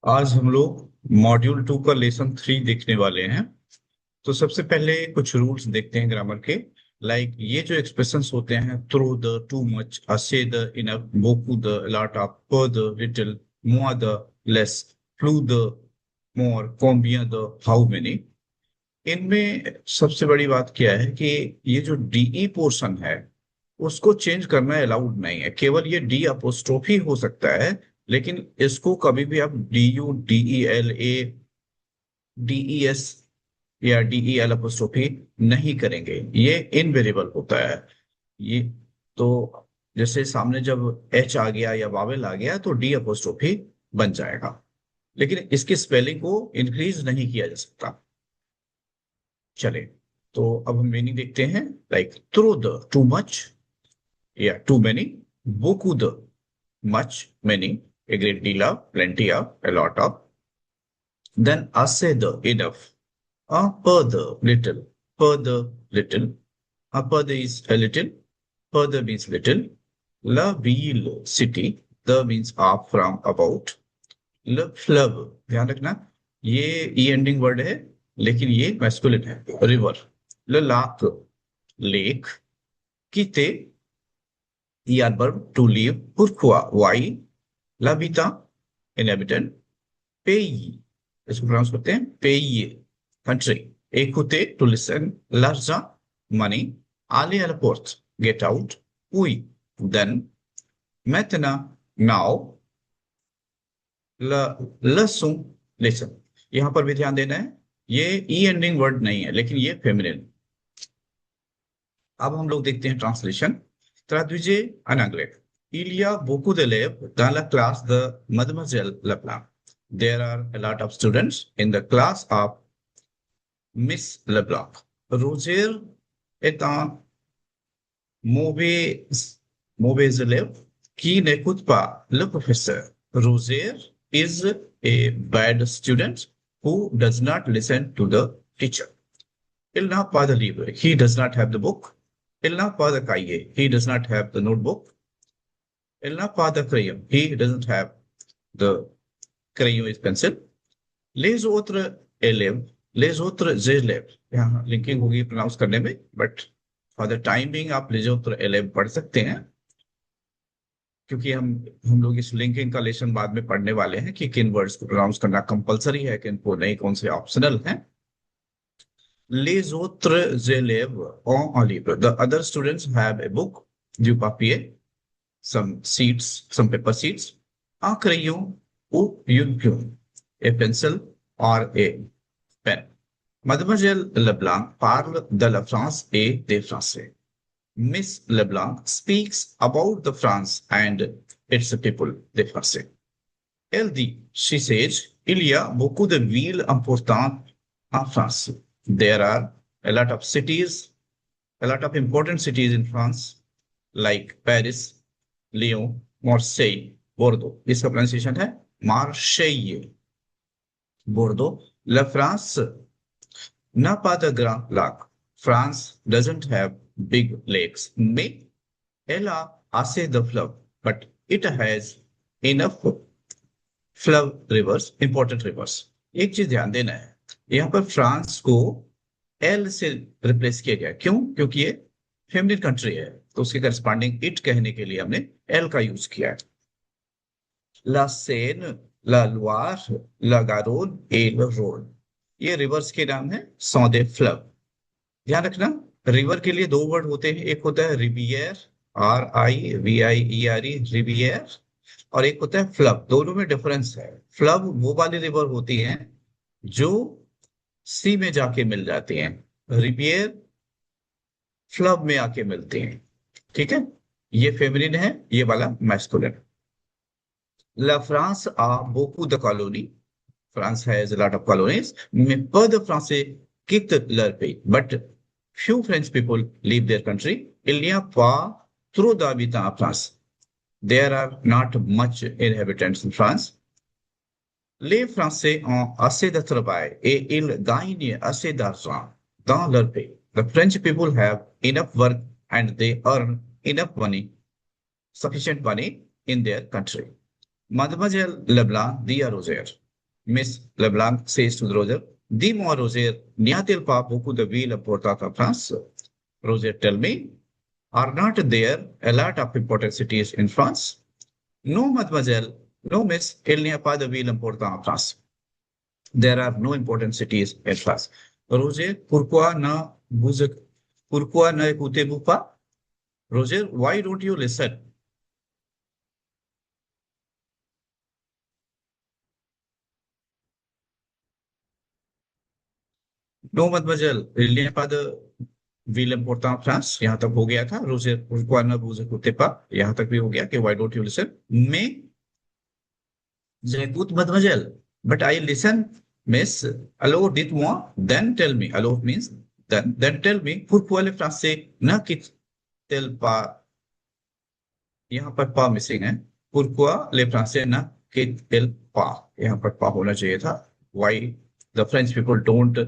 आज हम लोग मॉड्यूल 2 का लेसन 3 देखने वाले हैं। तो सबसे पहले कुछ रूल्स देखते हैं ग्रामर के। ये जो एक्सप्रेशंस होते हैं, थ्रू द, टू मच, असे द, इनफ, बोकू द, लॉट ऑफ, पर द, लिटिल, मोर द, लेस, फ्लू द, मोर, कॉम्बिया द, हाउ मेनी। इनमें सबसे बड़ी बात क्या है कि ये जो डीई पोर्शन है उसको चेंज करना अलाउड नहीं है। केवल ये डी अपोस्ट्रोफी हो सकता है, लेकिन इसको कभी भी आप D U, D E L A, D E S या डीई एल अपोस्ट्रोफी नहीं करेंगे। ये इनवेरिएबल होता है। ये तो जैसे सामने जब एच आ गया या वावेल आ गया तो डी अपोस्ट्रोफी बन जाएगा, लेकिन इसकी स्पेलिंग को इंक्रीज नहीं किया जा सकता। चले, तो अब हम मीनिंग देखते हैं। थ्रू द, टू मच या too many, beaucoup the, much, many, a great deal of, plenty of, a lot of, then assez the, enough, per the, little, per the, little, per the is a little, per the means little, la ville, city, the means off, from, about, ल फ्लव, ध्यान रखना ये ई ending word है, लेकिन ये masculine है। River, ल लाक, लेक, कीते, ई एडवर्ब टू लीव, पुरकुआ, वाई, लाबिता, इनहेबिटेंट, पेई, इसको प्रोनाउंस करते हैं पेई, country, écouter to listen, l'argent, money, aller à la porte, get out, oui, then, maintenant, now, ल लसुन, लेसन। यहां पर भी ध्यान देना है, ये ई एंडिंग वर्ड नहीं है, लेकिन ये फेमिनिन। अब हम लोग देखते हैं translation. Traduisez en anglais. Il y a beaucoup d'élèves dans la classe de Mademoiselle Leblanc. There are a lot of students in the class of Miss Leblanc. Roger est un mauvais, mauvais élève qui n'écoute pas le professeur. Roger is a bad student who does not listen to the teacher. Il n'a pas de livre. He does not have the book. Il n'a pas de cahier. He does not have the notebook. Il n'a pas de crayon. He doesn't have the crayon is pencil. Les autres élèves, les autres élèves, यहाँ linking होगी pronounce करने में, but for the time being आप les autres élèves पढ़ सकते हैं, क्योंकि हम लोग इस लिंकिंग का लेसन बाद में पढ़ने वाले हैं कि किन वर्ड्स को प्रोनाउंस करना कंपलसरी है, किन को नहीं, कौन से ऑप्शनल हैं। Les autres élèves ont un livre. The other students have a book, du papier, some seeds, some paper seeds, un crayon ou une plume, a pencil or a pen. Mademoiselle Leblanc parle de la France et des Français. Miss Leblanc speaks about the France and its people, des Français. Elle dit, she says, il y a beaucoup de villes importantes en France. There are a lot of cities, a lot of important cities in France, like Paris, Lyon, Marseille, Bordeaux. इसका pronunciation है मार्शेई, बोर्डो। La France n'a pas de grand lac. France doesn't have big lakes. Mais elle a assez de fleuves, but it has enough फ्लव rivers, important rivers. एक चीज ध्यान देना है, यहाँ पर फ्रांस को एल से रिप्लेस किया गया। क्यों? क्योंकि ये फेमिनिन कंट्री है, तो उसके करस्पॉन्डिंग इट कहने के लिए हमने एल का यूज किया है। ला सेन, ला लुआर, ला गारोन ए रोन, ये रिवर्स के नाम है सौदे फ्लव। ध्यान रखना, रिवर के लिए दो वर्ड होते हैं, एक होता है रिवियर, RIVIERE, रिवियर, और एक होता है फ्लव। दोनों में डिफरेंस है। फ्लव वो वाली रिवर होती हैं जो सी में जाके मिल जाती हैं, रिवियर फ्लव में आके मिलती हैं। ठीक है, ये फेमिनिन है, ये वाला masculine. La France uh beaucoup de colonies. France has a lot of colonies, mais peu de Français quittent leur pays. But few French people leave their country. Il n'y a pas trop d'habitants en France. There are not much inhabitants in France. Les Français ont assez de travail et ils gagnent assez d'argent dans leur pays. The French people have enough work and they earn enough money, sufficient money in their country. Mademoiselle Leblanc dit à Roger, Miss LeBlanc says to Roger, Dis-moi, Roger, n'y a-t-il pas beaucoup de villes importantes en France? Roger, tell me, are not there a lot of important cities in France? No, mademoiselle. No, miss, il n'y a pas de ville importante en France. There are no important cities in France. Roger, vous, pourquoi ne écoutez-vous pas? Roger, why don't you listen? No mademoiselle, il n'y a pas de ville importante en France. यहाँ तक हो गया था. Roger, pourquoi ne vous écoutez pas? यहाँ तक भी हो गया कि why don't you listen? Mais j'écoute mademoiselle. But I listen, miss. Alors dites-moi, then tell me. Alors means then tell me. Pourquoi les Français ne quittent-ils pas? यहाँ पर pas missing है. Pourquoi les Français ne quittent-ils pas? यहाँ पर pas होना चाहिए था. Why the French people don't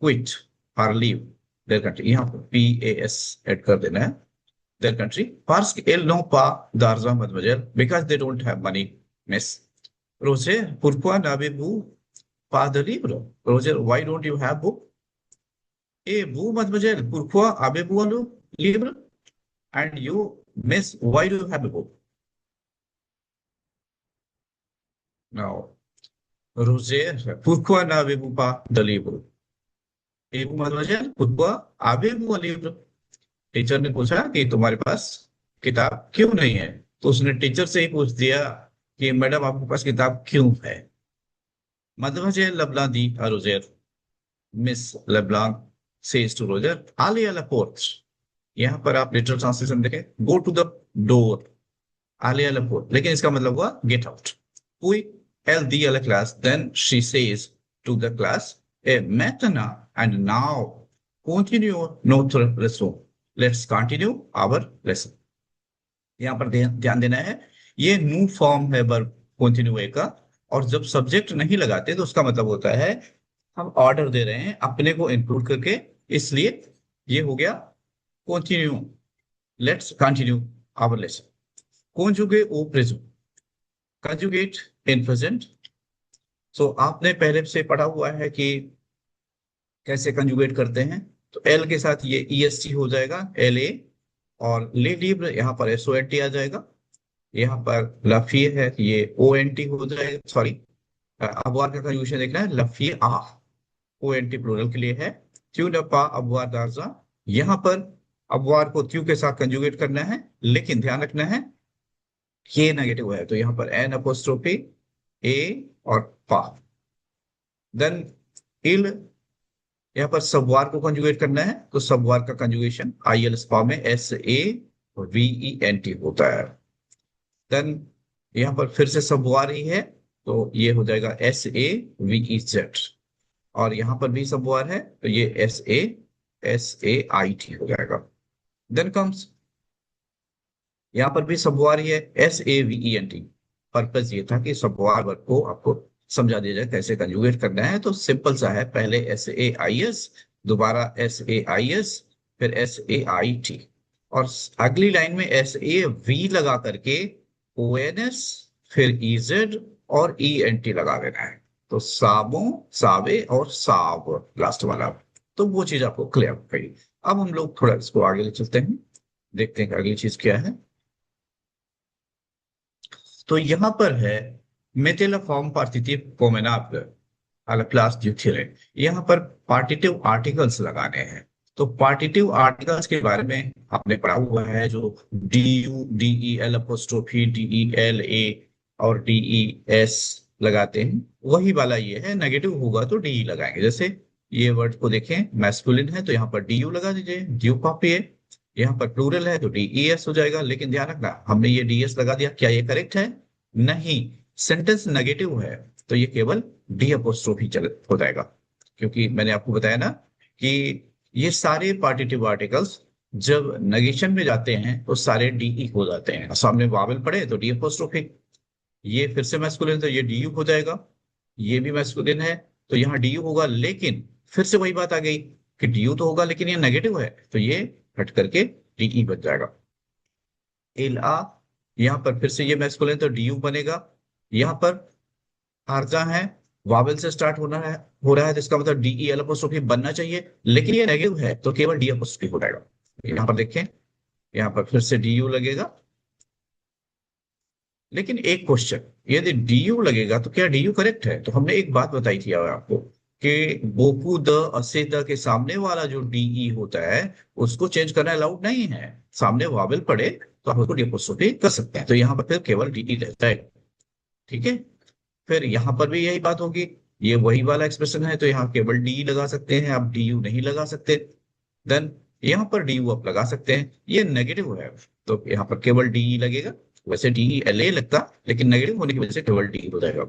quit or leave their country? यहाँ पर PAS ऐड कर देना है. Their country. Parce qu'ils n'ont pas d'argent, mademoiselle. Because they don't have money, miss. Roger, pourquoi n'avez-vous pas de livre? Roger, why don't you have book? Et vous, mademoiselle, pourquoi avez-vous un livre? And you, miss, why do you have a book? Now, Roger, pourquoi n'avez-vous pas de livre? Et vous, mademoiselle, pourquoi avez-vous un livre? Teacher ने पूछा कि तुम्हारे पास किताब क्यों नहीं है? तो उसने टीचर से ही पूछ दिया कि मैडम आपके पास किताब क्यों है? Mademoiselle Leblanc dit à Roger, Miss Leblanc says to Roger, allez à la porte. यहाँ पर आप लिटरल ट्रांसलेशन देखें, go to the door, allez à la porte. लेकिन इसका मतलब हुआ get out. Puis elle dit à la classe, then she says to the class, et maintenant and now continue notre leçon. Let's continue our lesson. यहाँ पर ध्यान देना है, ये न्यू फॉर्म है वर्ब कंटिन्यू का, और जब सब्जेक्ट नहीं लगाते तो उसका मतलब होता है हम ऑर्डर दे रहे हैं अपने को इंक्लूड करके, इसलिए ये हो गया continue. Let's continue our lesson. conjugate au présent, conjugate in present. So आपने पहले से पढ़ा हुआ है कि कैसे कंजुगेट करते हैं. तो एल के साथ ये EST हो जाएगा, LA, और ले लिब्रे यहाँ पर SONT आ जाएगा. यहाँ पर लफिए है, ये ONT हो जाएगा. सॉरी, अबवार का कंजुगेशन देखना है. लफिए आ, ONT प्लूरल के लिए है. त्यू डपा अबवार दाजा, यहाँ पर अबवार को त्यू के साथ कंजुगेट करना है, लेकिन ध्यान रखना है ये नेगेटिव है, तो यहाँ पर एन अपोस्ट्रोफी ए और पा. देन इल, यहाँ पर सबवार को कंजुगेट करना है, तो सबवार का कंजुगेशन IL स्पा में SAVENT होता है. देन यहाँ पर फिर से सबवार ही है, तो ये हो जाएगा SAVEZ, और यहाँ पर भी सबवार है, तो ये SAIT हो जाएगा. देन कम्स, यहाँ पर भी सबवार ही है, SAVENT. पर्पस ये था कि सबवार वर्ग को आपको समझा दिया जाए कैसे कंजुगेट करना है. तो सिंपल सा है, पहले SAIS, दोबारा SAIS, फिर SAIT, और अगली लाइन में SAV लगा करके ONS, फिर EZ और ENT लगा देना है. तो साबो, सावे और साव लास्ट वाला. तो वो चीज आपको क्लियर हो गई. अब हम लोग थोड़ा इसको आगे ले चलते हैं, देखते हैं अगली चीज क्या है. तो यहां पर है मेटेला form पार्टिटिव कोमेनाब्ल à la place du tiret. यहाँ पर पार्टिटिव आर्टिकल्स लगाने हैं. तो पार्टिटिव आर्टिकल्स के बारे में आपने पढ़ा हुआ है, जो DU, DEL अपोस्ट्रोफी, DELA और DES लगाते हैं, वही वाला ये है. नेगेटिव होगा तो DE लगाएंगे. जैसे ये वर्ड को देखें, मैस्कुलिन है तो यहाँ पर DU लगा दीजिए, ड्यू कॉपी है. यहाँ पर प्लूरल है तो DES हो जाएगा. लेकिन ध्यान रखना, हमने ये DS लगा दिया, क्या ये करेक्ट है? नहीं. सेंटेंस नेगेटिव है तो ये केवल डी अपोस्ट्रोफी चल हो जाएगा, क्योंकि मैंने आपको बताया ना कि ये सारे पार्टिटिव आर्टिकल्स जब नेगेशन में जाते हैं तो सारे DE हो जाते हैं. सामने वावल पड़े तो डी अपोस्ट्रोफी. ये फिर से मैस्कुलिन, तो ये DU हो जाएगा. ये भी मैस्कुलिन है तो यहाँ DU होगा. लेकिन फिर से वही बात आ गई कि DU तो होगा लेकिन ये नेगेटिव है, तो ये हट करके DE बन जाएगा. एला, यहाँ पर फिर से ये मैस्कुलिन तो DU बनेगा. यहाँ पर आर्जा है, वावेल से स्टार्ट हो रहा है तो इसका मतलब डी ई एल अपोस्ट्रोफी बनना चाहिए, लेकिन ये नेगेटिव है तो केवल डी अपोस्ट्रोफी हो जाएगा। यहाँ पर देखें, यहाँ पर फिर से डी यू लगेगा। लेकिन एक क्वेश्चन, यदि डी यू लगेगा तो क्या डी यू करेक्ट है? तो हमने एक बात बताई थी आपको कि बोकू द असे द के सामने वाला जो डीई होता है उसको चेंज करना अलाउड नहीं है। सामने वावेल पड़े तो आप उसको डी अपोस्ट्रोफी कर सकते हैं, तो यहाँ पर फिर केवल डीई रहता है। ठीक है, फिर यहाँ पर भी यही बात होगी, ये वही वाला एक्सप्रेशन है तो यहाँ केवल डी लगा सकते हैं, आप डी यू नहीं लगा सकते। देन यहाँ पर डी यू आप लगा सकते हैं, ये नेगेटिव है तो यहाँ पर केवल डी लगेगा। वैसे डी एल ए लगता, लेकिन नेगेटिव होने की वजह से केवल डी हो जाएगा।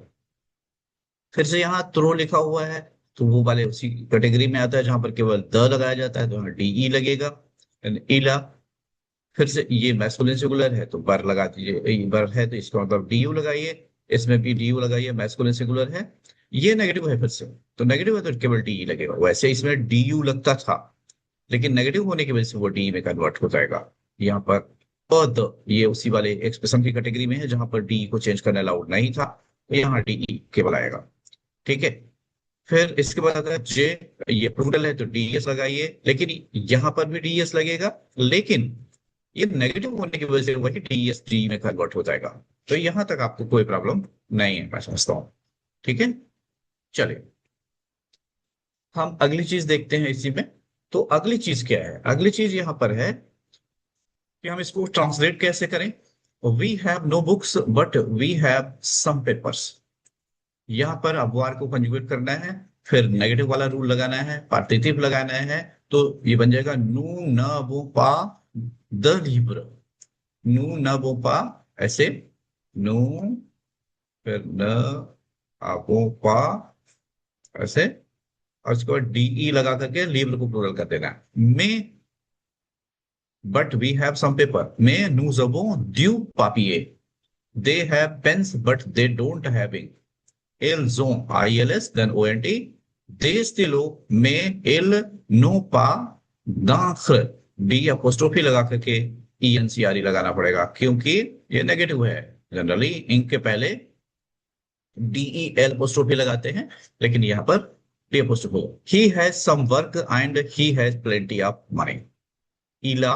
फिर से यहाँ थ्रो लिखा हुआ है तो वो वाले उसी कैटेगरी में आता है जहां पर केवल द लगाया जाता है, तो यहाँ डी ई लगेगा। इला, फिर से ये मैस्कुलिन सिंगुलर है तो बर लगा दीजिए, बर है तो इसका मतलब डी यू लगाइए, इसमें भी डी यू लगाइए, मैस्कुलिन सिंगुलर है। ये नेगेटिव है फिर से, तो नेगेटिव है तो केवल डी ई लगेगा। वैसे इसमें डी यू लगता था, लेकिन नेगेटिव होने की वजह से वो डी में कन्वर्ट हो जाएगा। यहाँ पर पद, ये उसी वाले एक्सप्रेशन की कैटेगरी में है जहां पर डी को चेंज करना अलाउड नहीं था, तो यहाँ डी केवल आएगा। ठीक है, फिर इसके बाद आता है जे, ये प्लूरल है तो डीएस लगाइए, लेकिन यहां पर भी डीएस लगेगा, लेकिन ये नेगेटिव होने की वजह से वही डीएस डी में कन्वर्ट हो जाएगा। तो यहां तक आपको कोई प्रॉब्लम नहीं है, मैं समझता हूं। ठीक है, चलिए हम अगली चीज देखते हैं इसी में। तो अगली चीज क्या है? अगली चीज यहां पर है कि हम इसको ट्रांसलेट कैसे करें। We have no books but we have some papers. यहाँ पर अबवार को कंजुगेट करना है, फिर नेगेटिव वाला रूल लगाना है, पार्टिसिप लगाना है, तो ये बन जाएगा नू न वो पा द लिब्र। नू न वो पा, ऐसे नू, फिर न वो पा, ऐसे, और उसके बाद डीई लगा करके लिब्र को प्लूरल कर देना है। मे but we have some paper, मे नू जबो ड्यू पापिए। They have pens but they don't have ink. El zon ILS then ONT de estilo में एल नो पा दाखिल डी अपोस्ट्रोफी लगा करके ENCRE लगाना पड़ेगा, क्योंकि ये नेगेटिव है। जनरली इंक के पहले DEL अपोस्ट्रोफी लगाते हैं, लेकिन यहाँ पर D apostrophe. He has some work and he has plenty of money. इला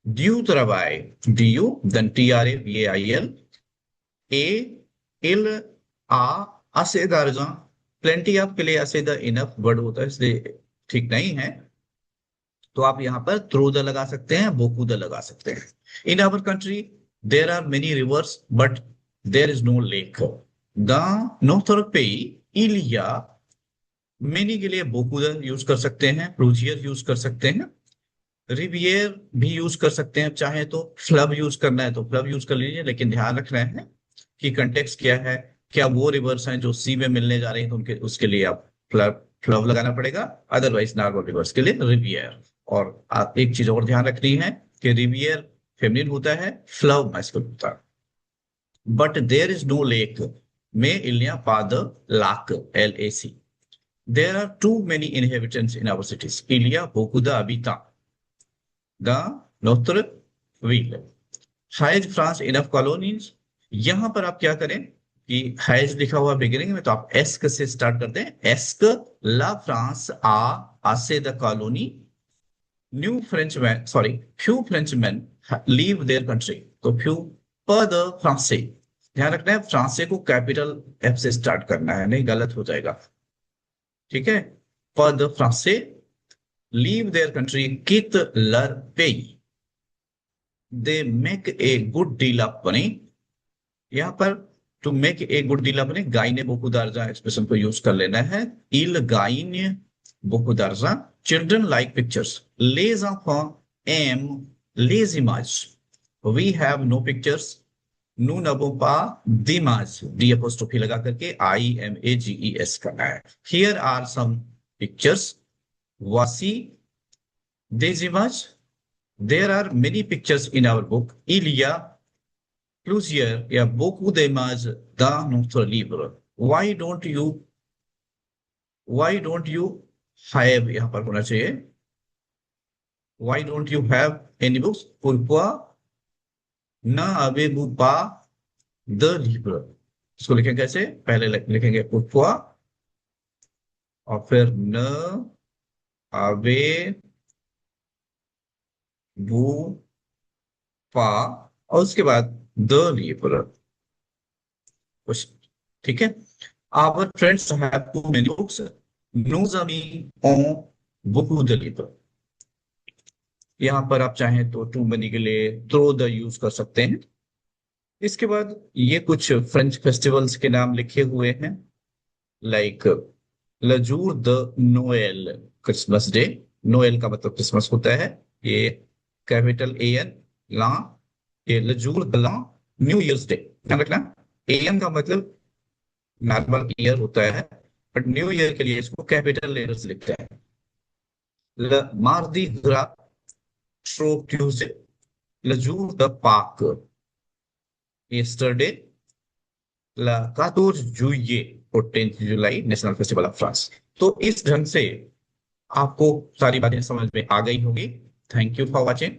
ड्यू ट्रबाई डी यू देन TRAVAIL ए इल आ असेदारजा। प्लेंटी ऑफ के लिए असेदा इनफ वर्ड होता है, इसलिए ठीक नहीं है, तो आप यहां पर थ्रू द लगा सकते हैं, बोकू द लगा सकते हैं। In our country there are many rivers but there is no lake. द नोथरपेई इलिया, मेनी के लिए बोकू द यूज कर सकते हैं, प्रूजियर यूज कर सकते हैं, रिवियर भी यूज कर सकते हैं, चाहे तो फ्लब यूज करना है तो फ्लब यूज कर लीजिए, लेकिन ध्यान रखना है कि कंटेक्स्ट क्या है। क्या वो रिवर्स हैं जो सी में मिलने जा रहे हैं तो उनके उसके लिए आप फ्लब फ्लब लगाना पड़ेगा, अदरवाइज नॉर्मल रिवर्स के लिए रिवियर। और आप एक चीज और ध्यान रखनी है कि रिवियर फेमिनिन होता है, फ्लब मैस्कुलिन होता है। But there is no lake में इलिया पाद लाक LAC। There are too many inhabitants in our cities इलिया बोकुदा अबिता द नोत्र व्हील। Has France enough colonies. यहां पर आप क्या करें कि हाइज लिखा हुआ बिगिनिंग में तो आप एस्क से स्टार्ट करते हैं। एस्क ला फ्रांस आ आसे the colony. New French man, sorry, few French man leave their country, तो फ्यू पर द फ्रांसे। ध्यान रखना है फ्रांसे को कैपिटल F से स्टार्ट करना है, नहीं गलत हो जाएगा। ठीक है, पर द फ्रांसे लीव देयर कंट्री कित लर पेई। They make a good deal of money. यहां पर to make a good deal of money गाइने बोकुदारजा एक्सप्रेशन को यूज कर लेना है। इल गाइने बोकुदारजा चिल्ड्रन लाइक पिक्चर्स, लेज ऑफ एम लेज इमाज। वी हैव नो पिक्चर्स, नू नबोपा दिमाज डी अपोस्ट्रोफी लगा करके IMAGES करना है। हियर आर सम पिक्चर्स वासी देजिमाज। There are many pictures in our book. Il y a plusieurs, il y a beaucoup d'images dans notre livre. Why don't you have, यहाँ पर होना चाहिए why don't you have any books? Pourquoi न avez-vous pas de livre? इसको लिखेंगे कैसे? पहले लिखेंगे pourquoi और फिर न आवे बू पा, और उसके बाद द लिए पूरा क्वेश्चन। ठीक है। Our friends have too many books, nos amigos beaucoup de livres। यहाँ पर आप चाहें तो टू मनी के लिए थ्रो द यूज कर सकते हैं। इसके बाद ये कुछ फ्रेंच फेस्टिवल्स के नाम लिखे हुए हैं, लाइक लजूर द नोएल, क्रिसमस डे। नोएल का मतलब क्रिसमस होता है, ये कैपिटल ए एन ला, ये लजूर द ला, न्यू ईयर्स डे। ध्यान रखना, ए एन का मतलब नॉर्मल ईयर होता है, बट न्यू ईयर के लिए इसको कैपिटल लेटर्स लिखते हैं। ल मार्दी ग्रा श्रो ट्यूसडे, लजूर द पाक yesterday, ला 14 जुillet और 10 जुलाई नेशनल फेस्टिवल ऑफ फ्रांस। तो इस ढंग से आपको सारी बातें समझ में आ गई होगी। Thank you for watching.